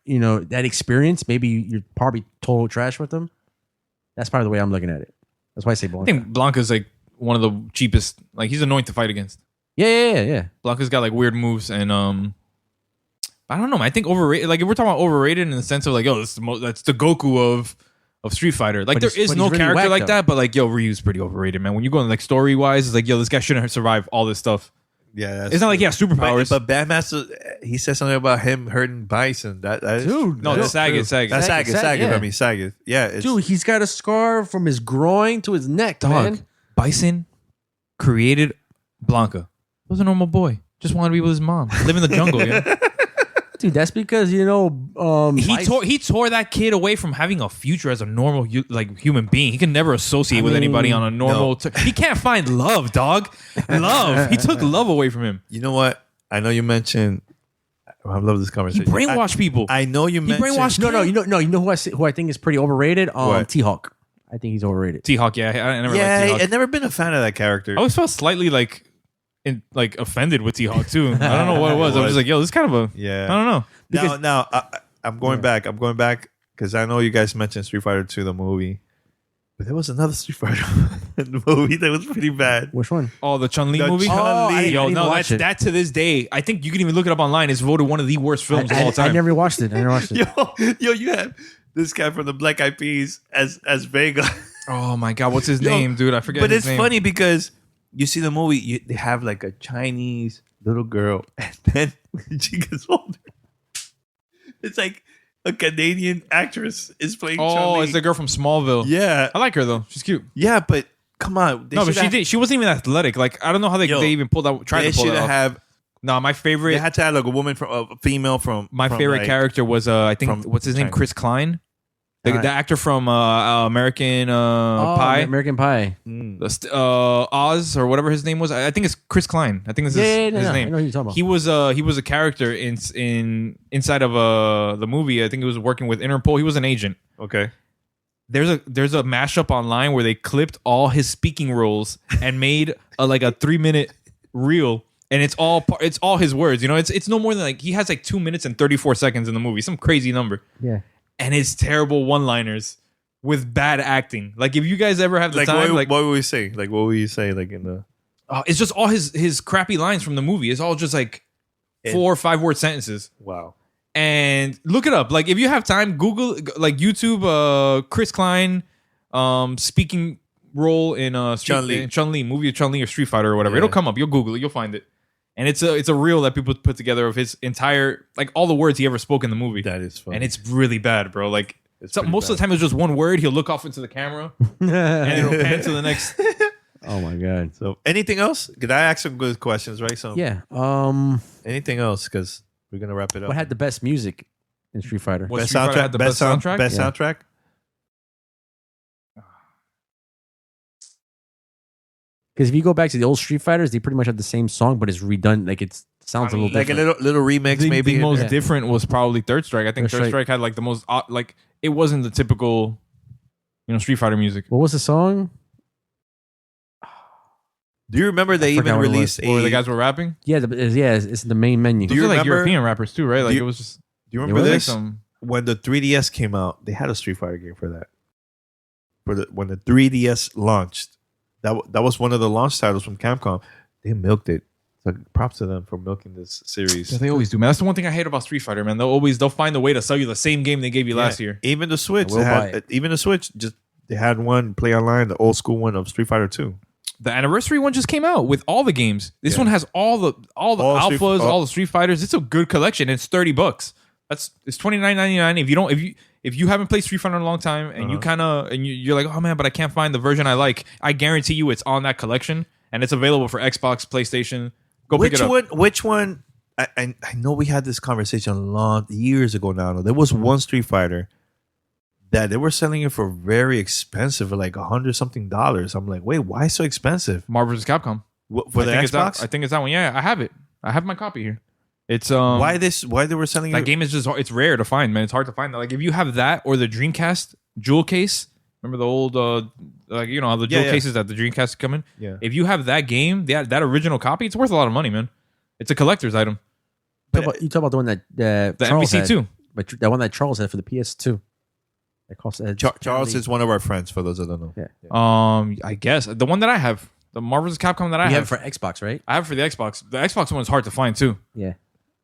that experienced, maybe you're probably total trash with him. That's probably the way I'm looking at it. That's why I say I Blanca. think Blanca's like one of the cheapest. Like he's annoying to fight against. Yeah. Blanca's got like weird moves and I don't know, man. I think overrated. Like if we're talking about overrated in the sense of like, oh, that's the Goku of Street Fighter. Like But there is he's no really character whack, like though. that, but like yo, Ryu's pretty overrated, man. When you go like story wise, it's like yo, this guy shouldn't have survived all this stuff. Yeah. That's It's not like he has superpowers. But Bam has to. He said something about him hurting Bison. That is, Dude, no, that's Saget, true. Saget. That's Saget. Saget, yeah. I mean Saget. Yeah. It's, Dude, he's got a scar from his groin to his neck, Dog, man. Bison created Blanca. Was a normal boy. Just wanted to be with his mom. Live in the jungle, yeah. Dude, that's because He Bison- tore that kid away from having a future as a normal human being. He can never associate with anybody on a normal. He can't find love, dog. Love. He took love away from him. You know what? I know you mentioned. I love this He conversation. brainwashed people. I know you He mentioned. brainwashed No, you know who I think is pretty overrated? What? T-Hawk. I think he's overrated. T-Hawk. Yeah, I never Yeah, liked T-Hawk. I've never been a fan of that character. I always felt slightly offended with T-Hawk too. I don't know what it was. I was just like, yo, this is kind of a. Yeah. I don't know. Now, I'm going back. I'm going back because I know you guys mentioned Street Fighter 2, the movie, but there was another Street Fighter movie that was pretty bad. Which one? Oh, the Chun-Li The movie. Chun-Li. Oh, I didn't Yo, even no, watch it. that to this day, I think you can even look it up online. It's voted one of the worst films of all I time. never watched it. Yo, you have this guy from the Black Eyed Peas as Vega. Oh my god, what's his name, dude? I forget. But his it's name. funny because you see the movie, they have like a Chinese little girl, and then when she gets older, it's like a Canadian actress is playing. Oh, Chun-Li. it's the girl from Smallville. Yeah, I like her though. She's cute. yeah, but come on, they No, but should have- she wasn't even athletic. Like I don't know how they even pulled out. Tried They to pull should that off. have. No, my They favorite. had to have like a woman from a female from My from, favorite like, character was I think from what's his name? China. Chris Klein, the actor from American Pie. American Pie. Oz or whatever his name was. I think it's Chris Klein. I think this is his I name. know who you're talking about. He was a character inside of the movie. I think he was working with Interpol. He was an agent. Okay, There's a mashup online where they clipped all his speaking roles and made a 3-minute reel, and it's all his words. You know, it's no more than like he has like 2 minutes and 34 seconds in the movie, some crazy number, Yeah. and it's terrible one-liners. with bad acting. Like if you guys ever have the Like time, what would we say? Like what would you say? Like in the it's just all his crappy lines from the movie. It's all just like 4 or 5 word sentences. wow. And look it up. Like if you have time, Google like YouTube Chris Klein speaking role in Chun-Li movie of Chun-Li or Street Fighter or whatever. Yeah. It'll come up. You'll Google it. You'll find it. And it's a reel that people put together of his entire like all the words he ever spoke in the movie. That is funny. And it's really bad, bro. Like It's most of the time it's just one word. He'll look off into the camera and it'll pan to the next. Oh my god. So anything else? Could I ask some good questions, right? So Yeah. anything else? Because we're gonna wrap it up. What had the best music in Street Fighter? What best Street Fighter soundtrack? had the Best best soundtrack? Best Yeah. soundtrack? Because if you go back to the old Street Fighters, they pretty much have the same song, but it's redone. Like it sounds a little Like a different. little remix, The maybe. most Yeah. different was probably Third Strike. I think Third Third Strike. Strike had like the most like it wasn't the typical, Street Fighter music. What was the song? Do you remember they forgot even what it was. released Where the a? guys were rapping. Yeah, it's the main menu. Do Those you are like remember- European rappers too, right? Like Do you- it was just Do you remember like this? some. When the 3DS came out, they had a Street Fighter game for that. When the 3DS launched, that was one of the launch titles from Capcom. They milked it. So props to them for milking this series. Yeah, they always do, man. That's the one thing I hate about Street Fighter, man. They'll find a way to sell you the same game they gave you last year. Even the Switch, I will buy even the Switch, just they had one play online, the old school one of Street Fighter 2. The anniversary one just came out with all the games. This Yeah. one has all the All Street- alphas, all- all the Street Fighters. It's a good collection. It's $30. It's $29.99. If you haven't played Street Fighter in a long time and you're like, oh man, but I can't find the version I like, I guarantee you it's on that collection and it's available for Xbox, PlayStation. Go pick it up. Which one? I know we had this conversation years ago now. There was Mm-hmm. one Street Fighter that they were selling it for very expensive, for like $100 something. I'm like, wait, why so expensive? Marvel vs. Capcom. For the Xbox? I think it's that one. Yeah, I have it. I have my copy here. It's Why they were selling that it? game is just it's rare to find, man. It's hard to find that. Like if you have that or the Dreamcast jewel case, remember the old how the jewel yeah. cases that the Dreamcast come in? Yeah. If you have that game, that original copy, it's worth a lot of money, man. It's a collector's item. You talk about the one that The Charles NPC had, too. but that one that Charles had for the PS2. That cost Charles is one of our friends, for those that don't know. Yeah. I guess the one that I have, the Marvel vs. Capcom that I You have, have it for Xbox, right? I have it for the Xbox. The Xbox one is hard to find too. Yeah.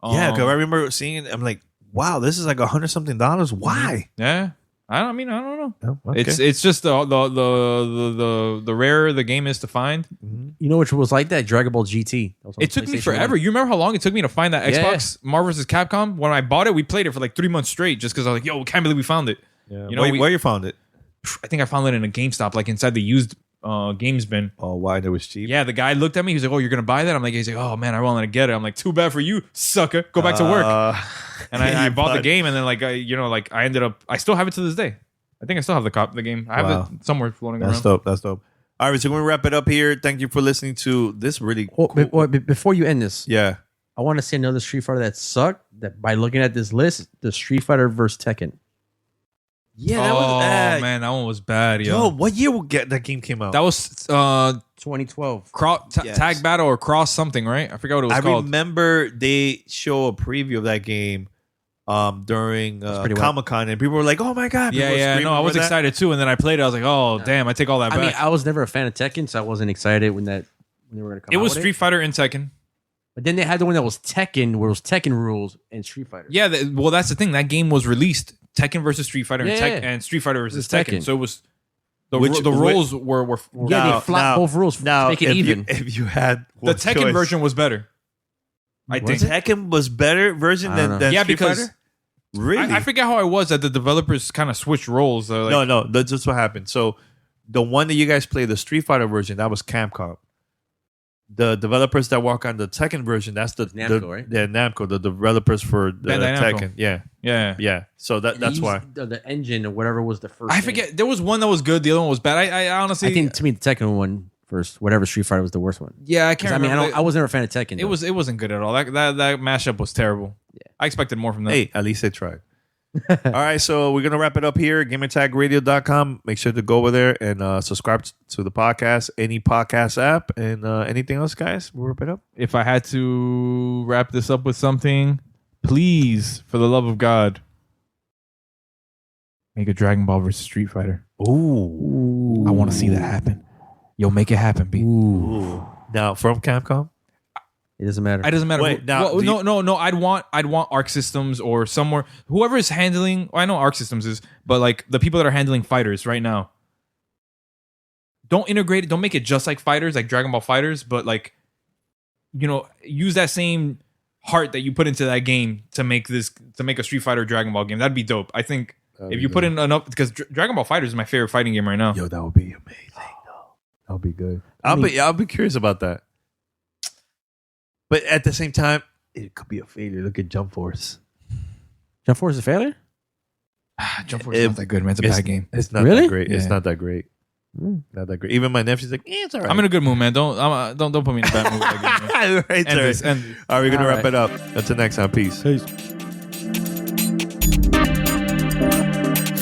Yeah, because I Um, remember seeing it. I'm like, wow, this is like $100 something. Why? yeah. I don't know. Oh, okay. It's just the rarer the game is to find. You know which was like that? Dragon Ball GT. That was on It took me PlayStation forever. 1. You remember how long it took me to find that Yeah. Xbox Marvel vs. Capcom? When I bought it, we played it for like 3 months straight just because I was like, yo, can't believe we found it. Yeah. You know, where you found it? I think I found it in a GameStop, like inside the used games bin. Oh, why? It was cheap. Yeah, the guy looked at me. He was like, oh, you're going to buy that? He's like, oh, man, I wanted to get it. I'm like, too bad for you, sucker. Go back to work. And I bought the game, and then I ended up, I still have it to this day. I think I still have the game. I have Wow. it somewhere floating That's around. dope. That's dope. All right, so we're gonna wrap it up here. Thank you for listening to this really Well, cool. before you end this, Yeah. I want to say another Street Fighter that sucked. That by looking at this list, the Street Fighter versus Tekken. Yeah, Man, that one was bad, yo. Yo, what year that game came out? That was 2012. Yes. tag battle or cross something, right? I forgot what it was I called. remember they show a preview of that game during pretty wild. Comic-Con, and people were like, "Oh my god!" People were Yeah. screaming No, I over was that. excited too, and then I played it. I was like, oh, damn, I take all that I back. mean, I was never a fan of Tekken, so I wasn't excited when they were going to come It out was with Street Fighter and Tekken. But then they had the one that was Tekken, where it was Tekken rules and Street Fighter. Yeah, well, that's the thing. That game was released Tekken versus Street Fighter Yeah. and Street Fighter versus It's Tekken. Tekken. So it was the Which- roles were Yeah, Now- they flopped both rules Now, to make it if even. if you had the one Tekken choice, version was better. I the think. Tekken was better version I don't than know. Yeah, Street because Fighter? Really? I forget how I was that the developers kind of switched roles. No, that's just what happened. So the one that you guys played, the Street Fighter version, that was Capcom. The developers that work on the Tekken version, that's Namco, right? Yeah, Namco, the developers for the Bandai Namco. Tekken. Yeah, Yeah. yeah. So They that's used why. the engine or whatever was the first. I thing. forget. There was one that was good. The other one was bad. I honestly. I think to me the Tekken one first, whatever Street Fighter was the worst one. Yeah, I 'Cause can't I mean, remember. I was never a fan of Tekken. It wasn't good at all. That mashup was terrible. Yeah. I expected more from them. Hey, at least they tried. All right, so we're gonna wrap it up here. GamerTagRadio.com. Make sure to go over there and subscribe to the podcast, any podcast app, and anything else, guys. We'll wrap it up. If I had to wrap this up with something, please, for the love of God, Make a Dragon Ball versus Street Fighter. Ooh. I want to see that happen. Yo, make it happen, B. Ooh. Now from Capcom. It doesn't matter. It doesn't matter. Wait, now, no. I'd want Arc Systems or somewhere. Whoever is handling. I know Arc Systems is, but like the people that are handling fighters right now. Don't integrate it. Don't make it just like fighters, like Dragon Ball Fighters, but like, use that same heart that you put into that game to make a Street Fighter Dragon Ball game. That'd be dope. I think if you put in enough, because Dragon Ball Fighters is my favorite fighting game right now. Yo, that would be amazing. That would be good. I'll be curious about that. But at the same time, it could be a failure. Look at Jump Force. Jump Force is a failure? Jump Force is not that good, man. It's a bad game. It's not Really? that great. It's Yeah. not that great. Not that great. Even my nephew's like, it's all right. I'm in a good mood, man. Don't put me in a bad mood. Like, All right, end sir. this, end this. All right, we're going to All wrap right. it up. Until next time. Peace.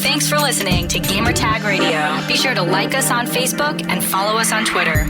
Thanks for listening to Gamertag Radio. Be sure to like us on Facebook and follow us on Twitter.